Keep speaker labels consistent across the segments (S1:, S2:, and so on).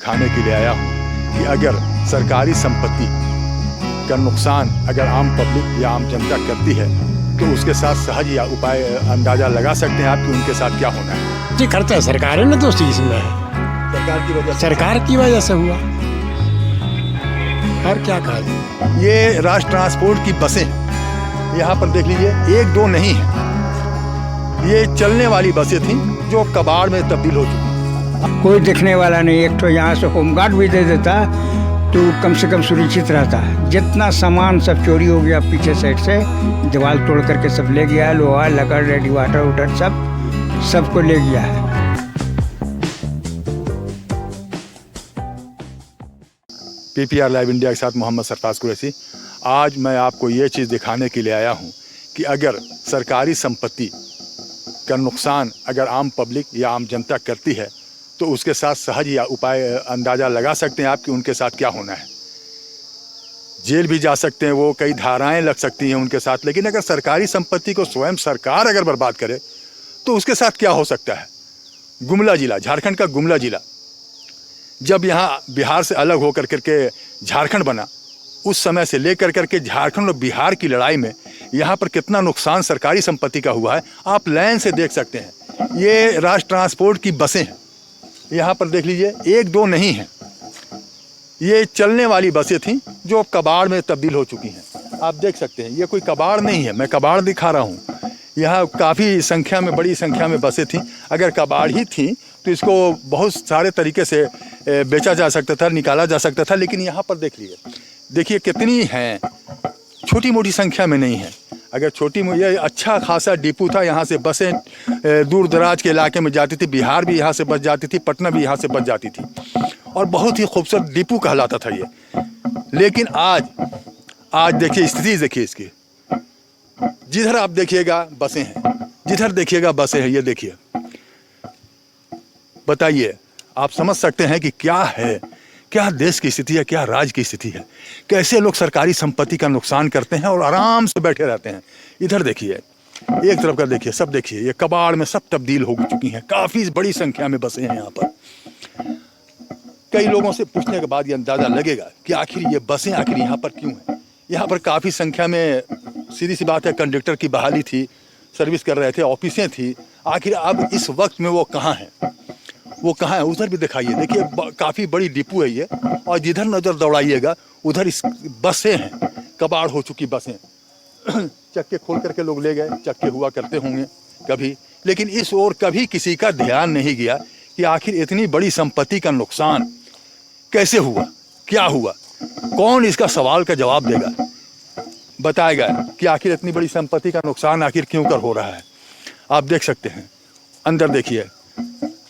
S1: दिखाने के लिए आया हूँ कि अगर सरकारी संपत्ति का नुकसान अगर आम पब्लिक या आम जनता करती है तो उसके साथ सहज या उपाय अंदाज़ा लगा सकते हैं आप कि उनके साथ क्या होना है।
S2: जी खर्चा सरकार ने दोस्त इसमें है, सरकार की वजह से हुआ और क्या कहा।
S1: ये राष्ट्र ट्रांसपोर्ट की बसें यहाँ पर देख लीजिए, एक दो नहीं है, ये चलने वाली बसें थीं जो कबाड़ में तब्दील हो चुकी।
S3: कोई देखने वाला नहीं, एक तो यहाँ से होमगार्ड भी दे देता तो कम से कम सुरक्षित रहता। जितना सामान सब चोरी हो गया पीछे साइड से, दीवार तोड़ करके सब ले गया, लोहा लकड़ रेडिएटर उटर सबको ले गया है।
S1: PPR लाइव इंडिया के साथ मोहम्मद सरफराज कुरैशी। आज मैं आपको ये चीज़ दिखाने के लिए आया हूँ कि अगर सरकारी संपत्ति का नुकसान अगर आम पब्लिक या आम जनता करती है तो उसके साथ सहज या उपाय अंदाज़ा लगा सकते हैं आप कि उनके साथ क्या होना है। जेल भी जा सकते हैं वो, कई धाराएं लग सकती हैं उनके साथ। लेकिन अगर सरकारी संपत्ति को स्वयं सरकार अगर बर्बाद करे तो उसके साथ क्या हो सकता है। गुमला जिला, झारखंड का गुमला जिला, जब यहाँ बिहार से अलग होकर करके झारखंड बना, उस समय से लेकर करके झारखंड और बिहार की लड़ाई में यहाँ पर कितना नुकसान सरकारी संपत्ति का हुआ है आप लाइन से देख सकते हैं। ये राष्ट्र ट्रांसपोर्ट की बसें हैं, यहाँ पर देख लीजिए, एक दो नहीं है, ये चलने वाली बसें थीं जो कबाड़ में तब्दील हो चुकी हैं। आप देख सकते हैं ये कोई कबाड़ नहीं है, मैं कबाड़ दिखा रहा हूँ। यहाँ काफ़ी संख्या में, बड़ी संख्या में बसें थीं। अगर कबाड़ ही थीं तो इसको बहुत सारे तरीके से बेचा जा सकता था, निकाला जा सकता था। लेकिन यहाँ पर देखिए कितनी हैं, छोटी मोटी संख्या में नहीं है। अगर ये अच्छा खासा डिपो था, यहाँ से बसें दूर दराज के इलाके में जाती थी, बिहार भी यहाँ से बस जाती थी, पटना भी यहाँ से बस जाती थी और बहुत ही खूबसूरत डिपो कहलाता था ये। लेकिन आज देखिए स्थिति, देखिए इसकी, जिधर आप देखिएगा बसें हैं, जिधर देखिएगा बसें हैं। ये देखिए, बताइए, आप समझ सकते हैं कि क्या है, क्या देश की स्थिति है, क्या राज्य की स्थिति है, कैसे लोग सरकारी संपत्ति का नुकसान करते हैं और आराम से बैठे रहते हैं। इधर देखिए, एक तरफ का देखिए, सब देखिए, ये कबाड़ में सब तब्दील हो चुकी हैं। काफ़ी बड़ी संख्या में बसें हैं यहाँ पर। कई लोगों से पूछने के बाद ये अंदाज़ा लगेगा कि आखिर ये बसें आखिर यहाँ पर क्यों हैं। यहाँ पर काफ़ी संख्या में, सीधी सी बात है, कंडक्टर की बहाली थी, सर्विस कर रहे थे, ऑफिसें थी। आखिर अब इस वक्त में वो कहाँ हैं, वो कहाँ है। उधर भी दिखाइए, देखिए काफ़ी बड़ी डिपो है ये, और जिधर नज़र दौड़ाइएगा उधर इस बसें हैं, कबाड़ हो चुकी बसें। चक्के खोल करके लोग ले गए, चक्के हुआ करते होंगे कभी, लेकिन इस ओर कभी किसी का ध्यान नहीं गया कि आखिर इतनी बड़ी संपत्ति का नुकसान कैसे हुआ, क्या हुआ, कौन इसका सवाल का जवाब देगा, बताएगा कि आखिर इतनी बड़ी संपत्ति का नुकसान आखिर क्यों कर हो रहा है। आप देख सकते हैं, अंदर देखिए,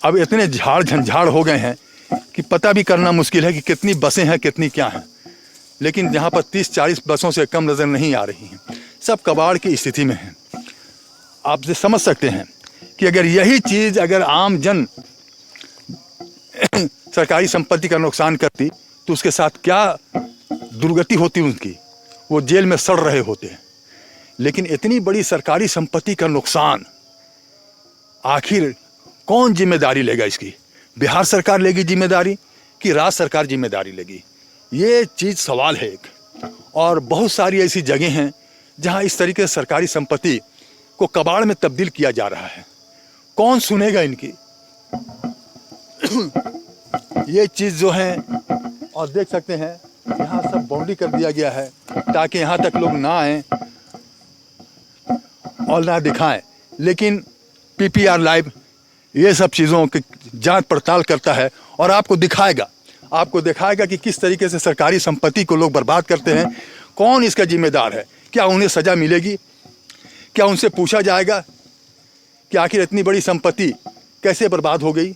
S1: अब इतने झाड़ झंझाड़ हो गए हैं कि पता भी करना मुश्किल है कि कितनी बसें हैं, कितनी क्या हैं। लेकिन यहाँ पर 30-40 बसों से कम नज़र नहीं आ रही हैं, सब कबाड़ की स्थिति में हैं। आप समझ सकते हैं कि अगर यही चीज़ अगर आम जन सरकारी संपत्ति का नुकसान करती तो उसके साथ क्या दुर्गति होती उनकी, वो जेल में सड़ रहे होते हैं। लेकिन इतनी बड़ी सरकारी संपत्ति का नुकसान आखिर कौन जिम्मेदारी लेगा इसकी। बिहार सरकार लेगी जिम्मेदारी कि राज्य सरकार जिम्मेदारी लेगी, ये चीज़ सवाल है एक। और बहुत सारी ऐसी जगह हैं जहां इस तरीके से सरकारी संपत्ति को कबाड़ में तब्दील किया जा रहा है। कौन सुनेगा इनकी ये चीज़ जो है। और देख सकते हैं यहाँ सब बाउंड्री कर दिया गया है ताकि यहाँ तक लोग ना आएँ और ना दिखाएं। लेकिन PPR लाइव ये सब चीज़ों की जांच पड़ताल करता है और आपको दिखाएगा कि किस तरीके से सरकारी संपत्ति को लोग बर्बाद करते हैं, कौन इसका जिम्मेदार है, क्या उन्हें सज़ा मिलेगी, क्या उनसे पूछा जाएगा कि आखिर इतनी बड़ी संपत्ति कैसे बर्बाद हो गई,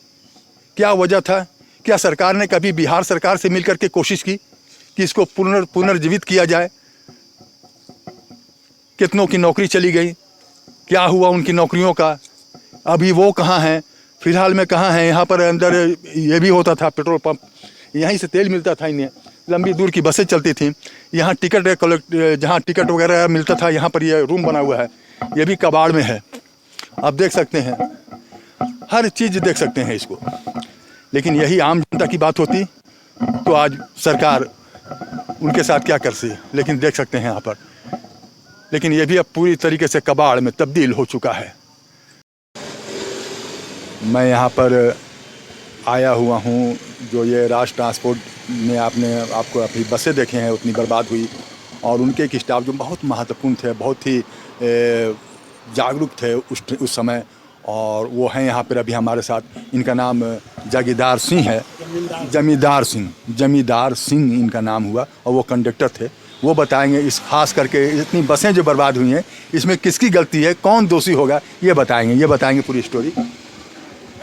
S1: क्या वजह था। क्या सरकार ने कभी बिहार सरकार से मिलकर के कोशिश की कि इसको पुनर्जीवित किया जाए। कितनों की नौकरी चली गई, क्या हुआ उनकी नौकरियों का, अभी वो कहाँ हैं, फिलहाल में कहाँ हैं। यहाँ पर अंदर ये भी होता था, पेट्रोल पंप, यहीं से तेल मिलता था इन्हें, लंबी दूर की बसें चलती थीं, यहाँ जहाँ टिकट वगैरह मिलता था, यहाँ पर ये रूम बना हुआ है, ये भी कबाड़ में है। आप देख सकते हैं, हर चीज़ देख सकते हैं इसको। लेकिन यही आम जनता की बात होती तो आज सरकार उनके साथ क्या करती। लेकिन देख सकते हैं यहाँ पर, लेकिन ये भी अब पूरी तरीके से कबाड़ में तब्दील हो चुका है। मैं यहाँ पर आया हुआ हूँ, जो ये राष्ट्र ट्रांसपोर्ट में आपको अभी बसें देखे हैं उतनी बर्बाद हुई, और उनके एक स्टाफ जो बहुत महत्वपूर्ण थे, बहुत ही जागरूक थे उस समय, और वो हैं यहाँ पर अभी हमारे साथ। इनका नाम जागीरदार सिंह है, जमींदार सिंह इनका नाम हुआ, और वो कंडक्टर थे। वो बताएंगे इस खास करके इतनी बसें जो बर्बाद हुई हैं इसमें किसकी गलती है, कौन दोषी होगा, ये बताएंगे पूरी स्टोरी।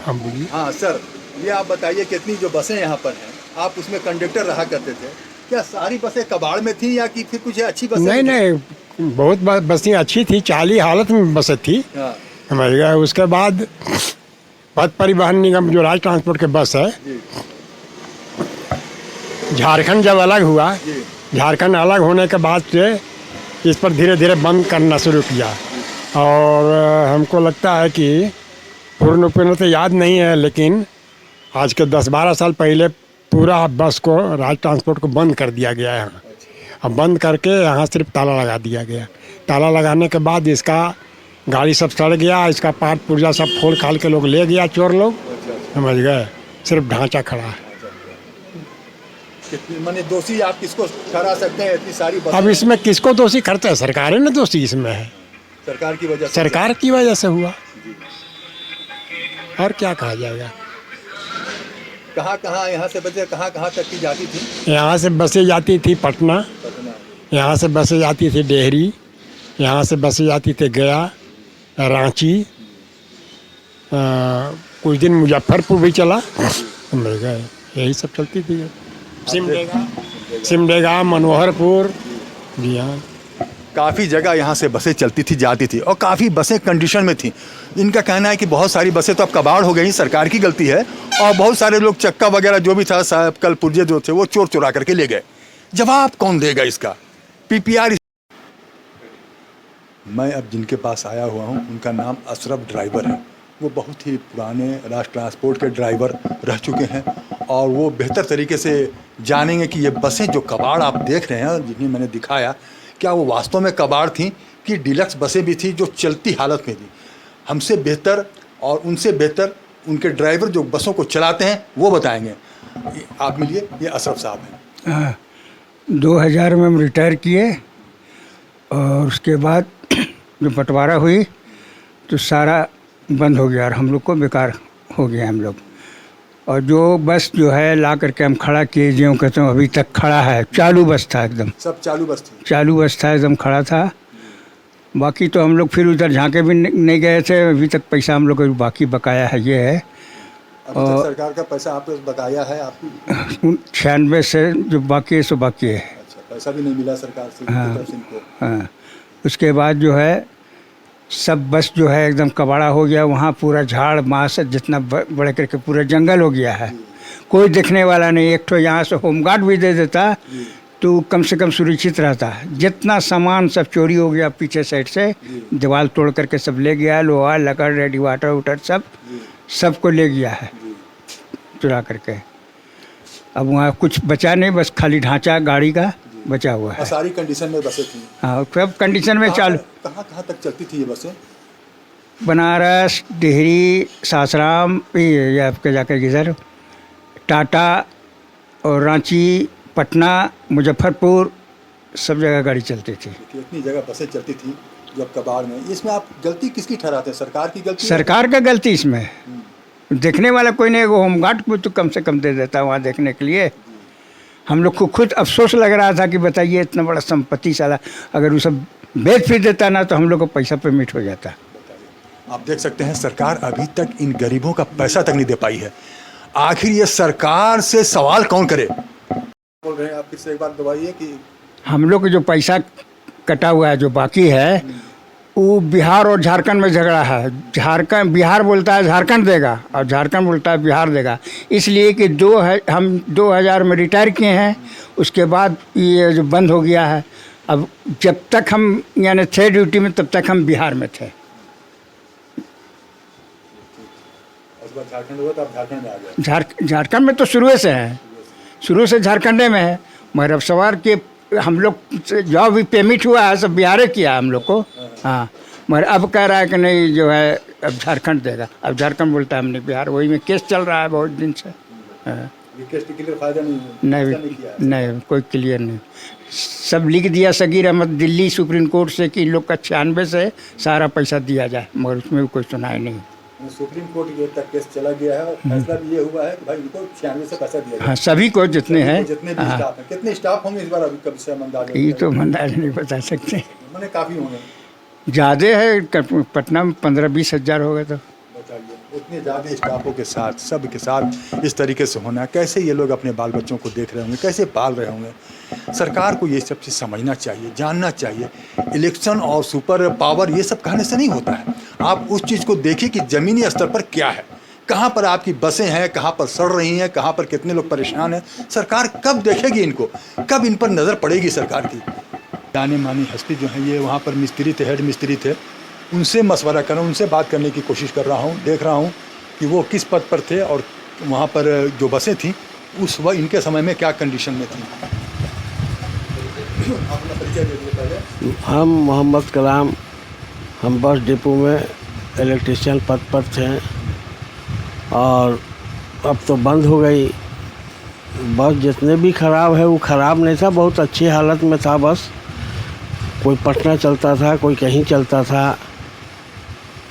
S2: हम बोलिए।
S1: हाँ सर, ये आप बताइए कि इतनी जो बसें यहाँ पर हैं, आप उसमें कंडक्टर रहा करते थे, क्या सारी बसें कबाड़ में थी या कि फिर कुछ अच्छी बसें?
S2: नहीं, बहुत बसें अच्छी थी, चाली हालत में बसें थी।
S1: हाँ।
S2: हमारे गए उसके बाद पथ परिवहन निगम जो राज्य ट्रांसपोर्ट के बस है, झारखंड जब अलग हुआ, झारखंड अलग होने के बाद से इस पर धीरे धीरे बंद करना शुरू किया। और हमको लगता है कि पूर्ण रूप में तो याद नहीं है, लेकिन आज के 10-12 साल पहले पूरा बस को राज्य ट्रांसपोर्ट को बंद कर दिया गया है। अब बंद करके यहाँ सिर्फ ताला लगा दिया गया। ताला लगाने के बाद इसका गाड़ी सब सड़ गया, इसका पार्ट पुर्जा सब खोल खाल के लोग ले गया, चोर लोग, समझ गए। सिर्फ ढांचा खड़ा है।
S1: माने दोषी आप किसको ठहरा सकते हैं? इतनी सारी बसें
S2: अब इसमें किसको दोषी करते हैं? सरकार है ना दोषी इसमें है,
S1: सरकार की वजह से।
S2: सरकार की वजह से हुआ, और क्या कहा जाएगा।
S1: कहाँ यहाँ से बसें कहाँ तक की जाती थी?
S2: यहाँ से बसें जाती थी पटना, यहाँ से बसें जाती थी डेहरी, यहाँ से बसें जाती थी गया, रांची, कुछ दिन मुजफ्फरपुर भी चला, मिल गए, यही सब चलती थी। सिमडेगा, मनोहरपुर, जी हाँ,
S1: काफ़ी जगह यहाँ से बसें चलती थी, जाती थी, और काफ़ी बसें कंडीशन में थी। इनका कहना है कि बहुत सारी बसें तो अब कबाड़ हो गई, सरकार की गलती है, और बहुत सारे लोग चक्का वगैरह जो भी था साहब कल पुर्जे जो थे वो चोर चुरा करके ले गए। जवाब कौन देगा इसका? पीपीआर। मैं अब जिनके पास आया हुआ हूँ उनका नाम अशरफ ड्राइवर है। वो बहुत ही पुराने राष्ट्र ट्रांसपोर्ट के ड्राइवर रह चुके हैं, और वो बेहतर तरीके से जानेंगे कि ये बसें जो कबाड़ आप देख रहे हैं, जिन्हें मैंने दिखाया, क्या वो वास्तव में कबाड़ थी कि डिलक्स बसें भी थी जो चलती हालत में थी। हमसे बेहतर और उनसे बेहतर उनके ड्राइवर जो बसों को चलाते हैं वो बताएंगे। आप मिलिए, ये अशरफ साहब हैं।
S3: 2000 में हम रिटायर किए, और उसके बाद जो बंटवारा हुई तो सारा बंद हो गया और हम लोग को बेकार हो गया हम लोग। और जो बस जो है ला करके हम खड़ा किए, जो कहते हैं अभी तक खड़ा है, चालू बस था एकदम, सब चालू बस था, एकदम खड़ा था। बाकी तो हम लोग फिर उधर झांके भी नहीं गए थे, अभी तक पैसा हम लोग को बाकी बकाया है, ये है।
S1: और सरकार का पैसा आप बकाया है आपकी?
S3: 96 से जो बाकी है सो बाकी है।
S1: अच्छा, पैसा भी नहीं मिला सरकार से?
S3: हाँ। उसके बाद जो है सब बस जो है एकदम कबाड़ा हो गया, वहाँ पूरा झाड़ मास जितना बड़े करके पूरा जंगल हो गया है, कोई देखने वाला नहीं। एक तो यहाँ से होमगार्ड भी दे देता तो कम से कम सुरक्षित रहता। जितना सामान सब चोरी हो गया पीछे साइड से, दीवार तोड़ करके सब ले गया, लोहा लकड़ रेडिएटर उटर सबको ले गया है चुरा करके। अब वहाँ कुछ बचा नहीं, बस खाली ढांचा गाड़ी का बचा हुआ है।
S1: सारी कंडीशन में बसें थी?
S3: हाँ, सब कंडीशन में चालू।
S1: कहाँ तक चलती थी ये बसें?
S3: बनारस, डेहरी, सासाराम, ये आपके जाकर इधर टाटा और रांची, पटना, मुजफ्फरपुर, सब जगह गाड़ी चलती थी।
S1: इतनी जगह बसें चलती थी जब कबाड़ में, इसमें आप गलती किसकी ठहराते हैं? सरकार की गलती?
S3: सरकार का गलती इसमें, देखने वाला कोई नहीं। वो होमगार्ड को तो कम से कम दे देता वहाँ देखने के लिए। हम लोग को खुद अफसोस लग रहा था कि बताइए इतना बड़ा संपत्ति साला अगर वो सब बेच फिर देता ना तो हम लोग को पैसा पेमेंट हो जाता।
S1: आप देख सकते हैं सरकार अभी तक इन गरीबों का पैसा तक नहीं दे पाई है। आखिर ये सरकार से सवाल कौन करे? बोल रहे हैं आप, फिर से एक बार दबाइए कि
S3: हम लोग को जो पैसा कटा हुआ है जो बाकी है वो बिहार और झारखंड में झगड़ा है। बिहार बोलता है झारखंड देगा और झारखंड बोलता है बिहार देगा, इसलिए कि हम 2000 में रिटायर किए हैं, उसके बाद ये जो बंद हो गया है। अब जब तक हम यानी थे ड्यूटी में तब तक हम बिहार में थे।
S1: उसके बाद झारखंड हुआ तो आप झारखंड में आ गए।
S3: झारखंड में तो शुरू से है, शुरू से झारखंड में है, मगर अब सवार के हम लोग जो भी पेमेंट हुआ है सब बिहार किया हम लोग को। हाँ, मगर अब कह रहा है कि नहीं जो है अब झारखंड देगा, अब झारखंड बोलता है हमने बिहार, वही में केस चल रहा है बहुत दिन से। हाँ।
S1: केस के लिए फायदा
S3: नहीं कोई क्लियर नहीं, सब लिख दिया सगीर अहमद दिल्ली सुप्रीम कोर्ट से कि इन लोग का 96 से सारा पैसा दिया जाए, मगर उसमें भी कोई सुनाई नहीं।
S1: सुप्रीम कोर्ट ये तक केस चला गया है और फैसला भी ये हुआ है कि भाई इनको 96 से पैसा दिया जाए।
S3: हाँ, सभी को जितने हैं,
S1: जितने भी स्टाफ हैं। कितने स्टाफ होंगे इस बार अभी कब से अंदाजा?
S3: ये तो अंदाजा नहीं बता सकते,
S1: मैंने काफ़ी होंगे,
S3: ज़्यादा है, पटना में 15-20 हज़ार हो गए। तो
S1: बताइए उतने ज़्यादा स्टाफों के साथ, सब के साथ इस तरीके से होना, कैसे ये लोग अपने बाल बच्चों को देख रहे होंगे, कैसे पाल रहे होंगे? सरकार को ये सब चीज़ समझना चाहिए, जानना चाहिए। इलेक्शन और सुपर पावर ये सब कहने से नहीं होता है। आप उस चीज़ को देखिए कि ज़मीनी स्तर पर क्या है, कहाँ पर आपकी बसें हैं, कहाँ पर सड़ रही हैं, कहाँ पर कितने लोग परेशान हैं। सरकार कब देखेगी इनको, कब इन पर नज़र पड़ेगी सरकार की? जाने मानी हस्ती जो है ये वहाँ पर मिस्त्री थे, हेड मिस्त्री थे, उनसे मशवरा कर रहा हूँ, उनसे बात करने की कोशिश कर रहा हूँ, देख रहा हूँ कि वो किस पद पर थे और वहाँ पर जो बसें थीं उस वक्त इनके समय में क्या कंडीशन में थी। अपना परिचय दे दीजिए पहले।
S4: हम मोहम्मद कलाम, हम बस डिपो में इलेक्ट्रिशियन पद पर थे और अब तो बंद हो गई बस। जितने भी ख़राब है वो ख़राब नहीं था, बहुत अच्छी हालत में था बस। कोई पटना चलता था, कोई कहीं चलता था,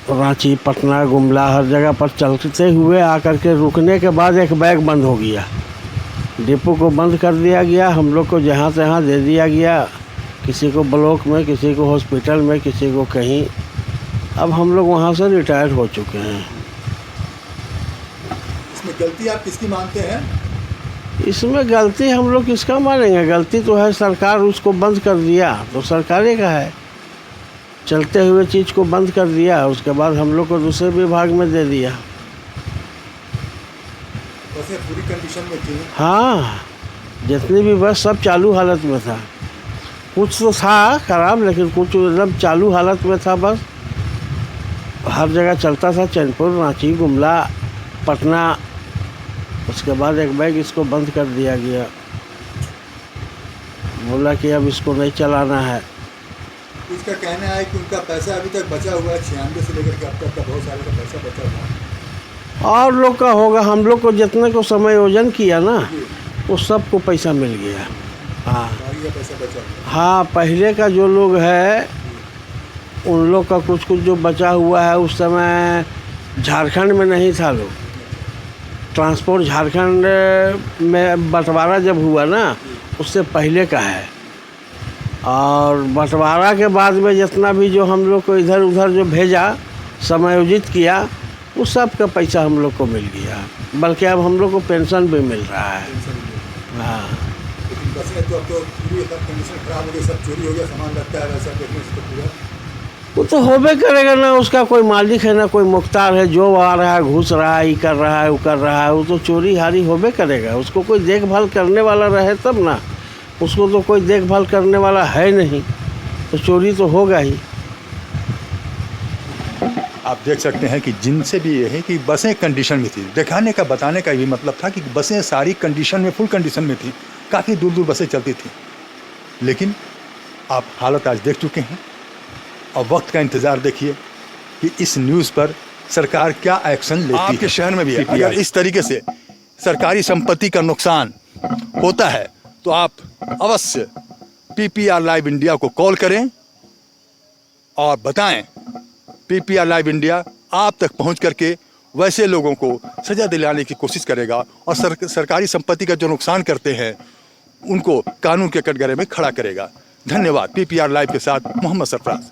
S4: रांची, पटना, गुमला हर जगह पर चलते हुए आकर के रुकने के बाद एक बैग बंद हो गया। डिपो को बंद कर दिया गया, हम लोग को जहाँ तहाँ दे दिया गया, किसी को ब्लॉक में, किसी को हॉस्पिटल में, किसी को कहीं। अब हम लोग वहाँ से रिटायर हो चुके हैं।
S1: इसमें गलती आप किसकी मानते हैं?
S4: इसमें गलती हम लोग किसका मानेंगे? गलती तो है सरकार, उसको बंद कर दिया तो सरकारें का है। चलते हुए चीज़ को बंद कर दिया, उसके बाद हम लोग को दूसरे विभाग में दे दिया।
S1: बसें पूरी कंडीशन में थी?
S4: हाँ, जितनी भी बस सब चालू हालत में था। कुछ तो था खराब, लेकिन कुछ एकदम चालू हालत में था बस। हर जगह चलता था, चैनपुर, रांची, गुमला, पटना। उसके बाद एक बैग इसको बंद कर दिया गया, बोला कि अब इसको नहीं चलाना है।
S1: इसका कहना है कि उनका पैसा अभी तक बचा हुआ है, 96 से लेकर के अब तक का बहुत सारे का पैसा बचा हुआ है।
S4: और लोग का होगा, हम लोग को जितने को समायोजन किया ना वो सबको पैसा मिल गया। हाँ
S1: पैसा बचा हुआ।
S4: हाँ, पहले का जो लोग है उन लोग का कुछ कुछ जो बचा हुआ है, उस समय झारखंड में नहीं था लोग। ट्रांसपोर्ट झारखंड में बंटवारा जब हुआ ना, उससे पहले का है। और बंटवारा के बाद में जितना भी जो हम लोग को इधर उधर जो भेजा, समायोजित किया, उस सब का पैसा हम लोग को मिल गया। बल्कि अब हम लोग को पेंशन भी मिल रहा है। हाँ,
S1: लेकिन बसें तो अब तो पूरी कंडीशन खराब हो गई, सब चोरी हो गया, सामान लगता है वैसा देखने से तो पूरा।
S4: वो तो होबे करेगा ना, उसका कोई मालिक है ना कोई मुख्तार है, जो आ रहा है घुस रहा है, ये कर रहा है, वो कर रहा है, वो तो चोरी हारी होबे करेगा। उसको कोई देखभाल करने वाला रहे तब ना, उसको तो कोई देखभाल करने वाला है नहीं, तो चोरी तो होगा ही।
S1: आप देख सकते हैं कि जिनसे भी ये है कि बसें कंडीशन में थी, दिखाने का बताने का भी मतलब था कि बसें सारी कंडीशन में, फुल कंडीशन में थी, काफ़ी दूर दूर बसें चलती थी। लेकिन आप हालत आज देख चुके हैं और वक्त का इंतज़ार देखिए कि इस न्यूज़ पर सरकार क्या एक्शन लेती है। आपके शहर में भी है, अगर इस तरीके से सरकारी संपत्ति का नुकसान होता है तो आप अवश्य PPR लाइव इंडिया को कॉल करें और बताएं। PPR लाइव इंडिया आप तक पहुंच करके वैसे लोगों को सज़ा दिलाने की कोशिश करेगा और सरकारी संपत्ति का जो नुकसान करते हैं उनको कानून के कटघरे में खड़ा करेगा। धन्यवाद। PPR लाइव के साथ मोहम्मद सरफराज।